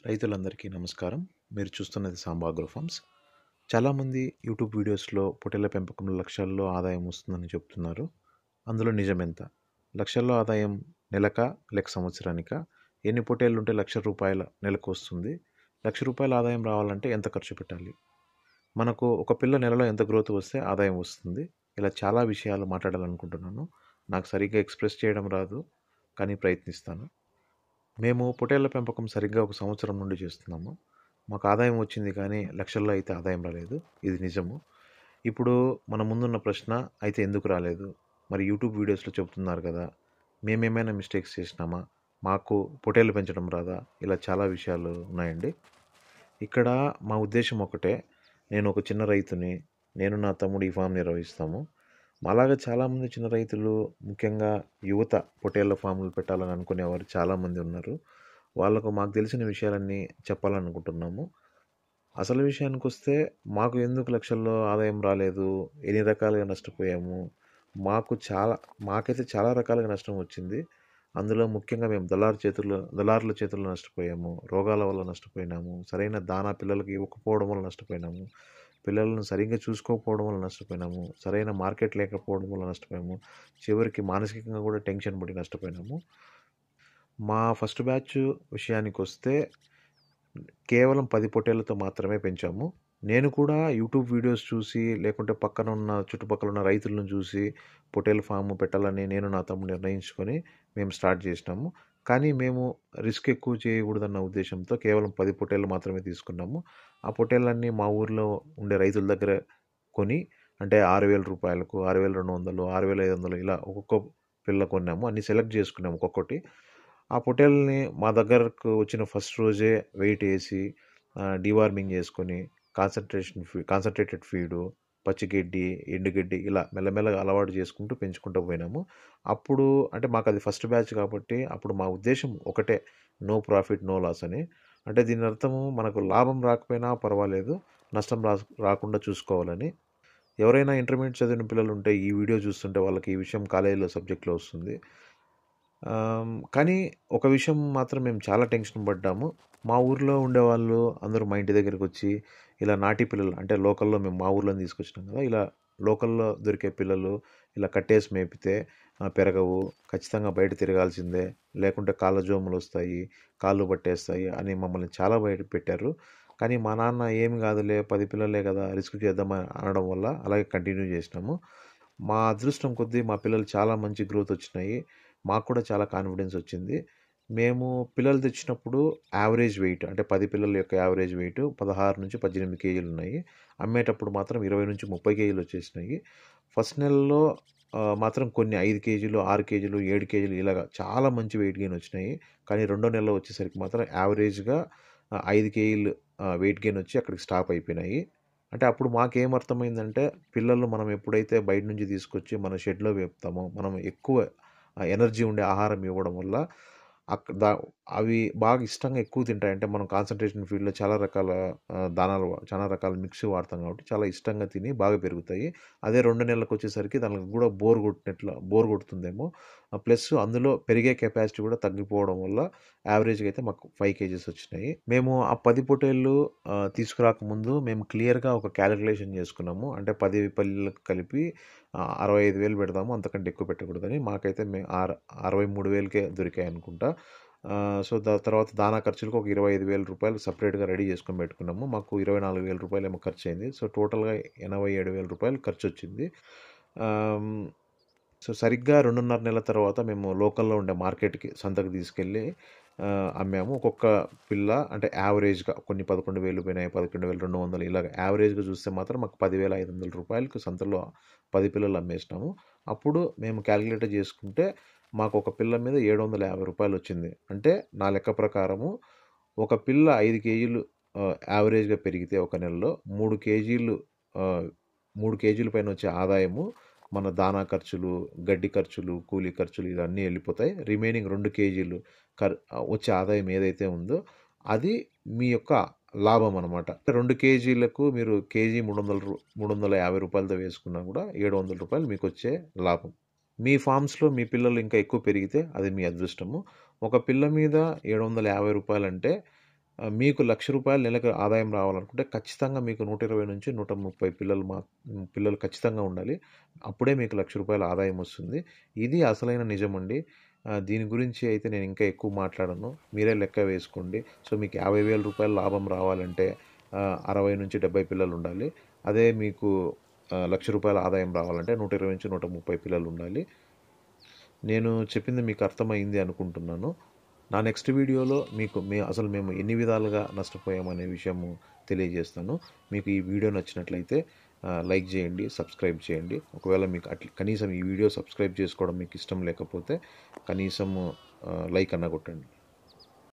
రైతులందరికీ నమస్కారం. మీరు చూస్తున్నది సాంబా అగ్రో ఫార్మ్స్. చాలామంది యూట్యూబ్ వీడియోస్‌లో పొట్టేళ్ల పెంపకంలో లక్షల్లో ఆదాయం వస్తుందని చెప్తున్నారు. అందులో నిజమెంత? లక్షల్లో ఆదాయం నెలకా? లేక సంవత్సరానికా? ఎన్ని పొట్టేళ్లుంటే రూ. 1,00,000 నెలకు వస్తుంది? రూ. 1,00,000 ఆదాయం రావాలంటే ఎంత ఖర్చు పెట్టాలి? మనకు ఒక పిల్ల నెలలో ఎంత గ్రోత్ వస్తే ఆదాయం వస్తుంది? ఇలా చాలా విషయాలు మాట్లాడాలనుకుంటున్నాను. నాకు సరిగ్గా ఎక్స్‌ప్రెస్ చేయడం రాదు. కానీ ప్రయత్నిస్తాను. మేము పొట్టేళ్ల పెంపకం సరిగ్గా ఒక సంవత్సరం నుండి చేస్తున్నాము. మాకు ఆదాయం వచ్చింది కానీ లక్షల్లో అయితే ఆదాయం రాలేదు. ఇది నిజము. ఇప్పుడు మన ముందున్న ప్రశ్న అయితే ఎందుకు రాలేదు? మరి యూట్యూబ్ వీడియోస్‌లో చెప్తున్నారు కదా! మేమేమైనా మిస్టేక్స్ చేసినామా? మాకు పొట్టేళ్లు పెంచడం రాదా? ఇలా చాలా విషయాలు ఉన్నాయండి. ఇక్కడ మా ఉద్దేశ్యం ఒకటే. నేను ఒక చిన్న రైతుని. నేను నా తమ్ముడు ఈ ఫామ్ నిర్వహిస్తాము. మాలాగా చాలామంది చిన్న రైతులు, ముఖ్యంగా యువత పొట్టేళ్ల ఫామ్‌లు పెట్టాలని అనుకునేవారు చాలామంది ఉన్నారు. వాళ్ళకు మాకు తెలిసిన విషయాలన్నీ చెప్పాలనుకుంటున్నాము. అసలు విషయానికొస్తే మాకు ఎందుకు లక్షల్లో ఆదాయం రాలేదు? ఎన్ని రకాలుగా నష్టపోయాము? మాకు చాలా మాకైతే చాలా రకాలుగా నష్టం వచ్చింది. అందులో ముఖ్యంగా మేము దళారుల చేతుల్లో నష్టపోయాము. రోగాల వల్ల నష్టపోయినాము. సరైన దానా పిల్లలకి ఇవ్వకపోవడం వల్ల నష్టపోయినాము. పిల్లలను సరిగ్గా చూసుకోకపోవడం వల్ల నష్టపోయినాము. సరైన మార్కెట్ లేకపోవడం వల్ల నష్టపోయాము. చివరికి మానసికంగా కూడా టెన్షన్ పడి నష్టపోయినాము. మా ఫస్ట్ బ్యాచ్ విషయానికొస్తే కేవలం 10 పొట్టేళ్లతో మాత్రమే పెంచాము. నేను కూడా యూట్యూబ్ వీడియోస్ చూసి, లేకుంటే పక్కన ఉన్న చుట్టుపక్కల ఉన్న రైతులను చూసి పొట్టేళ్ల ఫామ్ పెట్టాలని నేను నా తమ్ముడు నిర్ణయించుకొని మేము స్టార్ట్ చేసినాము. కానీ మేము రిస్క్ ఎక్కువ చేయకూడదన్న ఉద్దేశంతో కేవలం 10 పొట్టేళ్లు మాత్రమే తీసుకున్నాము. ఆ పొట్టేళ్ళన్నీ మా ఊర్లో ఉండే రైతుల దగ్గర కొని, అంటే రూ. 6,000, 6,200, 6,500 ఇలా ఒక్కొక్క పిల్ల కొన్నాము. అన్ని సెలెక్ట్ చేసుకున్నాము ఒక్కొక్కటి. ఆ పొట్టేల్ని మా దగ్గరకు వచ్చిన ఫస్ట్ రోజే వెయిట్ ఏసి, డీవార్మింగ్ చేసుకొని, కాన్సంట్రేటెడ్ ఫీడు, పచ్చిగడ్డి, ఎండుగడ్డి ఇలా మెల్లమెల్లగా అలవాటు చేసుకుంటూ పెంచుకుంటూ పోయినాము. అప్పుడు అంటే మాకది ఫస్ట్ బ్యాచ్ కాబట్టి అప్పుడు మా ఉద్దేశ్యం ఒకటే, నో ప్రాఫిట్, నో లాస్ అని. అంటే దీని అర్థము మనకు లాభం రాకపోయినా పర్వాలేదు, నష్టం రాకుండా చూసుకోవాలని. ఎవరైనా ఇంటర్మీడియేట్ చదివిన పిల్లలుంటే ఈ వీడియో చూస్తుంటే వాళ్ళకి ఈ విషయం కాలేజీలో సబ్జెక్ట్‌లో వస్తుంది. కానీ ఒక విషయం మాత్రం మేము చాలా టెన్షన్ పడ్డాము. మా ఊర్లో ఉండేవాళ్ళు అందరూ మా ఇంటి దగ్గరకొచ్చి ఇలా నాటి పిల్లలు, అంటే లోకల్‌లో మేము మా ఊర్లోనే తీసుకొచ్చినాం కదా! ఇలా లోకల్‌లో దొరికే పిల్లలు ఇలా కట్టేసి మేపితే పెరగవు. ఖచ్చితంగా బయట తిరగాల్సిందే. లేకుంటే కాళ్ళ జోములొస్తాయి, కాళ్ళు పట్టేస్తాయి అని మమ్మల్ని చాలా భయపెట్టారు. కానీ మా నాన్న ఏమి కాదులే, 10 పిల్లలే కదా, రిస్క్ చేద్దాం అనడం వల్ల అలాగే కంటిన్యూ చేసినాము. మా అదృష్టం కొద్దీ మా పిల్లలు చాలా మంచి గ్రోత్ వచ్చినాయి. మాకు కూడా చాలా కాన్ఫిడెన్స్ వచ్చింది. మేము పిల్లలు తెచ్చినప్పుడు యావరేజ్ వెయిట్, అంటే 10 పిల్లల యొక్క యావరేజ్ వెయిట్ 16-18 కేజీలు ఉన్నాయి. అమ్మేటప్పుడు మాత్రం 20-30 కేజీలు వచ్చేసినాయి. ఫస్ట్ నెలలో మాత్రం కొన్ని 5 కేజీలు, 6 కేజీలు, 7 కేజీలు ఇలాగ చాలా మంచి వెయిట్ గెయిన్ వచ్చినాయి. కానీ రెండో నెలలో వచ్చేసరికి మాత్రం యావరేజ్‌గా 5 కేజీలు వెయిట్ గెయిన్ వచ్చి అక్కడికి స్టాప్ అయిపోయినాయి. అంటే అప్పుడు మాకేం అర్థమైందంటే, పిల్లలు మనం ఎప్పుడైతే బయట నుంచి తీసుకొచ్చి మన షెడ్‌లో వేపుతామో, మనం ఎక్కువ ఎనర్జీ ఉండే ఆహారం ఇవ్వడం వల్ల అక్ దా అవి బాగా ఇష్టంగా ఎక్కువ తింటాయి. అంటే మనం కాన్సంట్రేషన్ ఫీడ్‌లో చాలా రకాల చాలా రకాల మిక్స్ వాడతాం కాబట్టి చాలా ఇష్టంగా తిని బాగా పెరుగుతాయి. అదే 2 నెలలకొచ్చేసరికి దానికి కూడా బోర్ కొడుతుందేమో. ప్లస్ అందులో పెరిగే కెపాసిటీ కూడా తగ్గిపోవడం వల్ల యావరేజ్‌గా అయితే మాకు 5 కేజీస్ వచ్చినాయి. మేము ఆ 10 పొట్టేళ్ళు తీసుకురాకముందు మేము క్లియర్‌గా ఒక కాలిక్యులేషన్ చేసుకున్నాము. అంటే 10 పిల్లలకు కలిపి 65,000 పెడదాము. అంతకంటే ఎక్కువ పెట్టకూడదని. మాకైతే 63,000కే దొరికాయనుకుంటా. సో, తర్వాత దానా ఖర్చులకు ఒక రూ. 25,000 సెపరేట్‌గా రెడీ చేసుకొని పెట్టుకున్నాము. మాకు రూ. 24,000 ఏమో ఖర్చయింది. సో, టోటల్‌గా రూ. 87,000 ఖర్చొచ్చింది. ఆహ్, సో, సరిగ్గా 2.5 నెలల తర్వాత మేము లోకల్‌లో ఉండే మార్కెట్‌కి, సంతకు తీసుకెళ్ళి అమ్మాము. ఒక్కొక్క పిల్ల అంటే యావరేజ్‌గా కొన్ని 11,000 పోయినాయి, 11,200 ఇలాగ యావరేజ్‌గా చూస్తే మాత్రం మాకు రూ. 10,500కి సంతలో 10 పిల్లలు అమ్మేసినాము. అప్పుడు మేము కాలిక్యులేట్ చేసుకుంటే మాకు ఒక పిల్ల మీద రూ. 750 వచ్చింది. అంటే నా లెక్క ప్రకారము ఒక పిల్ల 5 కేజీలు యావరేజ్‌గా పెరిగితే ఒక నెలలో 3 కేజీలు, ఆహ్, 3 కేజీల పైన వచ్చే ఆదాయము మన దానా ఖర్చులు, గడ్డి ఖర్చులు, కూలీ ఖర్చులు ఇవన్నీ వెళ్ళిపోతాయి. రిమైనింగ్ 2 కేజీలు వచ్చే ఆదాయం ఏదైతే ఉందో అది మీ యొక్క లాభం అనమాట. 2 కేజీలకు మీరు కేజీ రూ. 350తో వేసుకున్నా కూడా రూ. 700 మీకొచ్చే లాభం. మీ ఫార్మ్స్‌లో మీ పిల్లలు ఇంకా ఎక్కువ పెరిగితే అది మీ అదృష్టము. ఒక పిల్ల మీద రూ. 750 అంటే మీకు రూ. 1,00,000 నెలకు ఆదాయం రావాలనుకుంటే ఖచ్చితంగా మీకు 120-130 పిల్లలు ఖచ్చితంగా ఉండాలి. అప్పుడే మీకు రూ. 1,00,000 ఆదాయం వస్తుంది. ఇది అసలైన నిజమండి. దీని గురించి అయితే నేను ఇంకా ఎక్కువ మాట్లాడను. మీరే లెక్క వేసుకోండి. సో, మీకు రూ. 50,000 లాభం రావాలంటే 60-70 పిల్లలుండాలి. అదే మీకు రూ. 1,00,000 ఆదాయం రావాలంటే 120-130 పిల్లలుండాలి. నేను చెప్పింది మీకు అర్థమైంది అనుకుంటున్నాను. నా నెక్స్ట్ వీడియోలో మీకు అసలు మేము ఎన్ని విధాలుగా నష్టపోయామనే విషయము తెలియజేస్తాను. మీకు ఈ వీడియో నచ్చినట్లయితే లైక్ చేయండి, సబ్స్క్రైబ్ చేయండి. ఒకవేళ మీకు కనీసం ఈ వీడియో సబ్స్క్రైబ్ చేసుకోవడం మీకు ఇష్టం లేకపోతే కనీసము లైక్ అన్నా కొట్టండి.